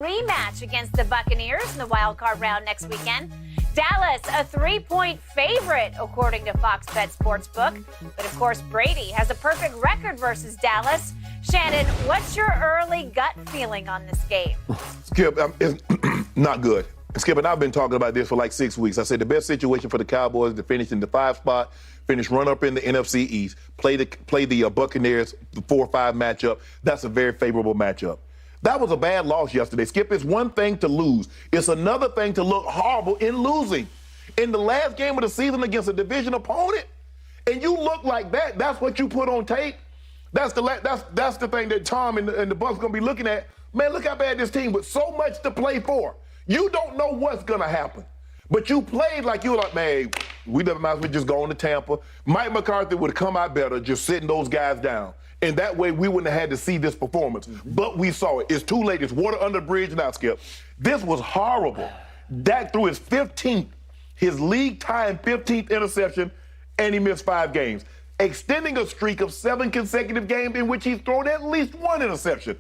Rematch against the Buccaneers in the wild card round next weekend. Dallas, a 3-point favorite, according to Fox Bet Sportsbook. But of course, Brady has a perfect record versus Dallas. Shannon, what's your early gut feeling on this game? Skip, it's not good. Skip and I've been talking about this for like 6 weeks. I said the best situation for the Cowboys to finish in the 5 spot, finish run-up in the NFC East, play the Buccaneers, the 4-5 matchup. That's a very favorable matchup. That was a bad loss yesterday. Skip, it's one thing to lose. It's another thing to look horrible in losing. In the last game of the season against a division opponent, and you look like that, that's what you put on tape. That's the thing that Tom and the Bucs going to be looking at. Man, look how bad this team with so much to play for. You don't know what's going to happen. But you played like you were like, man, we never might as well just go on to Tampa. Mike McCarthy would have come out better just sitting those guys down. And that way we wouldn't have had to see this performance. But we saw it. It's too late. It's water under the bridge now, Skip. This was horrible. Dak threw his 15th, his league-tying 15th interception, and he missed 5 games, extending a streak of 7 consecutive games in which he's thrown at least 1 interception.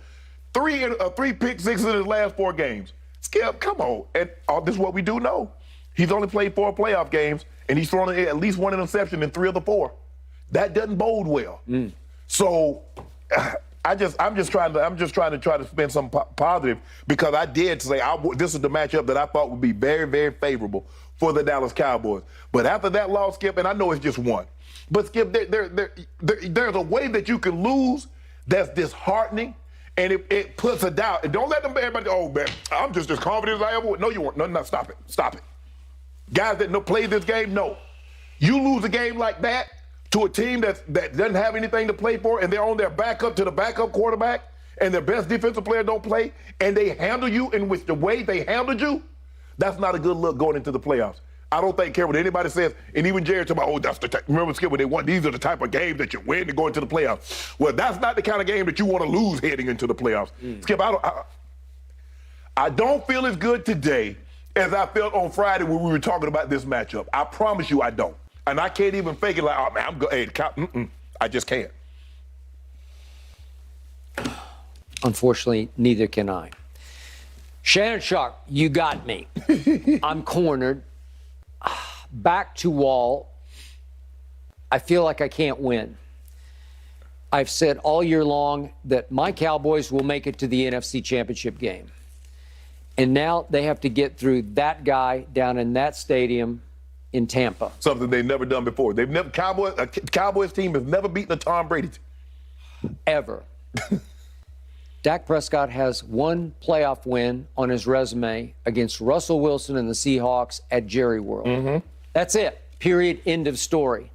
3 pick sixes in his last 4 games. Skip, come on. And this is what we do know. He's only played 4 playoff games, and he's thrown at least 1 interception in 3 of the 4. That doesn't bode well. So I'm just trying to spend some positive, because I did say this is the matchup that I thought would be very, very favorable for the Dallas Cowboys. But after that loss, Skip, and I know it's just one, but Skip, there's a way that you can lose that's disheartening, and it puts a doubt. And don't let them everybody, oh man, I'm just as confident as I ever was. No, you weren't. No, stop it. Guys that played this game, no. You lose a game like that to a team that doesn't have anything to play for, and they're on their backup to the backup quarterback, and their best defensive player don't play, and they handle you in which the way they handled you, that's not a good look going into the playoffs. I don't care what anybody says, and even Jared talking about, oh, that's the type. Remember, Skip, when they won, these are the type of games that you win to go into the playoffs. Well, that's not the kind of game that you want to lose heading into the playoffs. Skip, I don't feel as good today as I felt on Friday when we were talking about this matchup. I promise you I don't. And I can't even fake it like, oh, man, I'm good. Hey, I just can't. Unfortunately, neither can I. Shannon Sharp, you got me. I'm cornered. Back to wall. I feel like I can't win. I've said all year long that my Cowboys will make it to the NFC Championship game. And now they have to get through that guy down in that stadium in Tampa. Something they've never done before. Cowboys team has never beaten a Tom Brady team. Ever. Dak Prescott has 1 playoff win on his resume against Russell Wilson and the Seahawks at Jerry World. That's it. Period. End of story.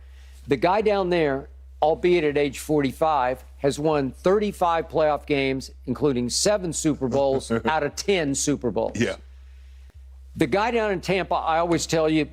The guy down there, albeit at age 45, has won 35 playoff games, including 7 Super Bowls out of 10 Super Bowls. Yeah. The guy down in Tampa, I always tell you,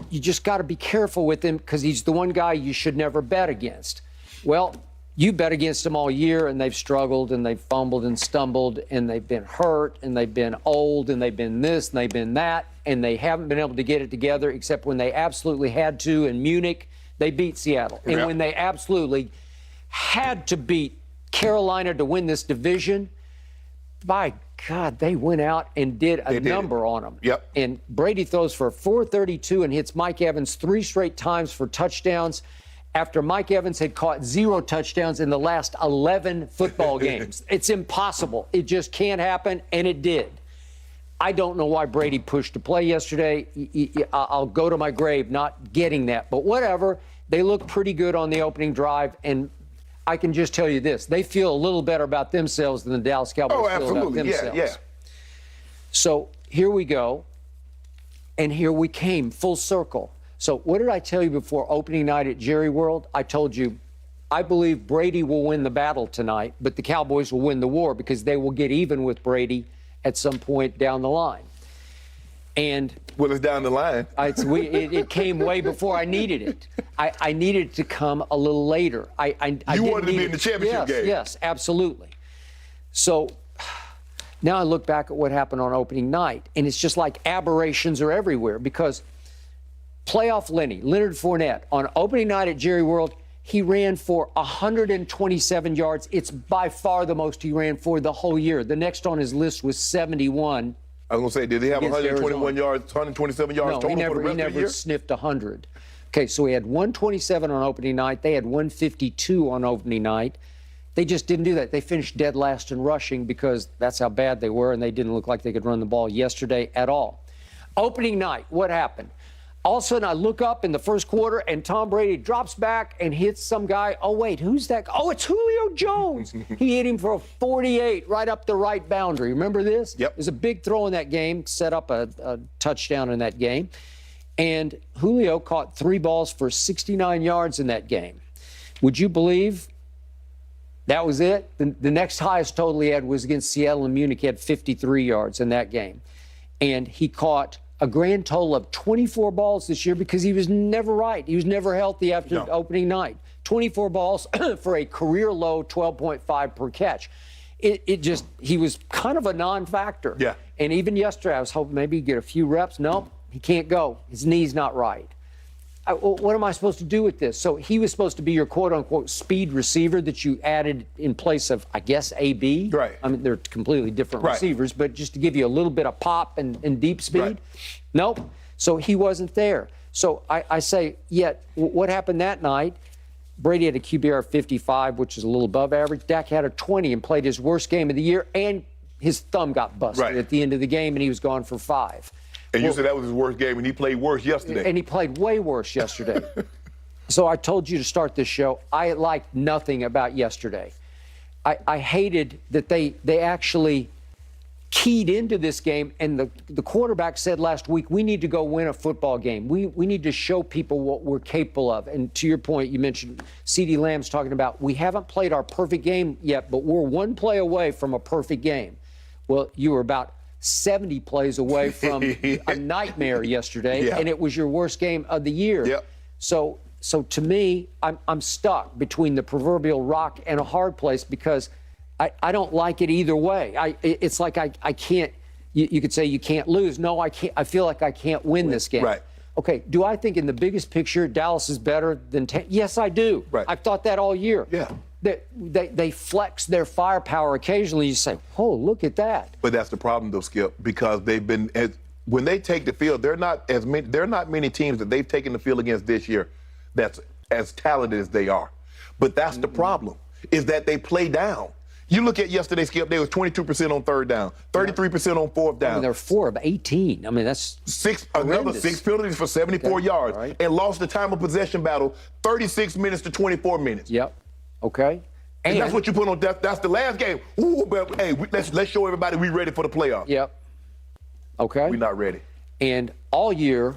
you just got to be careful with him, because he's the one guy you should never bet against. Well, you bet against him all year, and they've struggled, and they've fumbled and stumbled, and they've been hurt, and they've been old, and they've been this, and they've been that, and they haven't been able to get it together, except when they absolutely had to in Munich, they beat Seattle. And when they absolutely had to beat Carolina to win this division, by God, they went out and did a number on them. Yep. And Brady throws for 432 and hits Mike Evans 3 straight times for touchdowns, after Mike Evans had caught 0 touchdowns in the last 11 football games. It's impossible. It just can't happen, and it did. I don't know why Brady pushed to play yesterday. I'll go to my grave not getting that, but whatever. They looked pretty good on the opening drive, and I can just tell you this. They feel a little better about themselves than the Dallas Cowboys feel about themselves. Yeah. So here we go, and here we came, full circle. So what did I tell you before opening night at Jerry World? I told you, I believe Brady will win the battle tonight, but the Cowboys will win the war, because they will get even with Brady at some point down the line. And well, it's down the line. It came way before I needed it. I needed it to come a little later. You wanted to be in the championship game. Yes, absolutely. So now I look back at what happened on opening night, and it's just like aberrations are everywhere, because playoff Leonard Fournette, on opening night at Jerry World, He ran for 127 yards. It's by far the most he ran for the whole year. The next on his list was 71. I was going to say, did he have Against 121 yards, 127 yards total for the rest of the year? He never sniffed 100. Okay, so he had 127 on opening night. They had 152 on opening night. They just didn't do that. They finished dead last in rushing because that's how bad they were, and they didn't look like they could run the ball yesterday at all. Opening night, what happened? All of a sudden, I look up in the first quarter, and Tom Brady drops back and hits some guy. Oh, wait, who's that? Oh, it's Julio Jones. He hit him for a 48 right up the right boundary. Remember this? Yep. It was a big throw in that game, set up a touchdown in that game. And Julio caught 3 balls for 69 yards in that game. Would you believe that was it? The next highest total he had was against Seattle and Munich. He had 53 yards in that game. And he caught a grand total of 24 balls this year because he was never right. He was never healthy after opening night. 24 balls for a career low 12.5 per catch. He was kind of a non-factor. Yeah. And even yesterday, I was hoping maybe he'd get a few reps. Nope, he can't go. His knee's not right. What am I supposed to do with this? So he was supposed to be your quote-unquote speed receiver that you added in place of, I guess, AB. Right. I mean, they're completely different receivers, but just to give you a little bit of pop and deep speed. Right. Nope. So he wasn't there. So I say, yet what happened that night? Brady had a QBR of 55, which is a little above average. Dak had a 20 and played his worst game of the year, and his thumb got busted at the end of the game, and he was gone for 5. And you said that was his worst game, and he played worse yesterday. And he played way worse yesterday. So I told you to start this show. I liked nothing about yesterday. I hated that they actually keyed into this game, and the quarterback said last week, we need to go win a football game. We need to show people what we're capable of. And to your point, you mentioned CeeDee Lamb's talking about, we haven't played our perfect game yet, but we're one play away from a perfect game. Well, you were about 70 plays away from a nightmare yesterday, and it was your worst game of the year. Yep. So to me, I'm stuck between the proverbial rock and a hard place because I don't like it either way. It's like I can't. You could say you can't lose. No, I can't. I feel like I can't win this game. Right. Okay. Do I think in the biggest picture Dallas is better than? Yes, I do. Right. I've thought that all year. Yeah. They flex their firepower occasionally. You say, "Oh, look at that!" But that's the problem, though, Skip, because they've been when they take the field, there are not many teams that they've taken the field against this year that's as talented as they are. But that's the problem, is that they play down. You look at yesterday, Skip, they was 22% on third down, 33% on fourth down. I mean, they're 4 of 18. I mean, that's another 6 penalties for 74 yards, and lost the time of possession battle 36 minutes to 24 minutes. Yep. Okay. And that's what you put on. That's the last game. Ooh, but hey, let's show everybody we ready for the playoffs. Yep. Okay. We're not ready. And all year,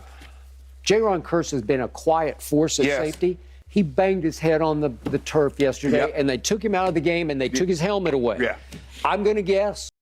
Jaron Kearse has been a quiet force at safety. He banged his head on the turf yesterday, and they took him out of the game, and they took his helmet away. Yeah. I'm going to guess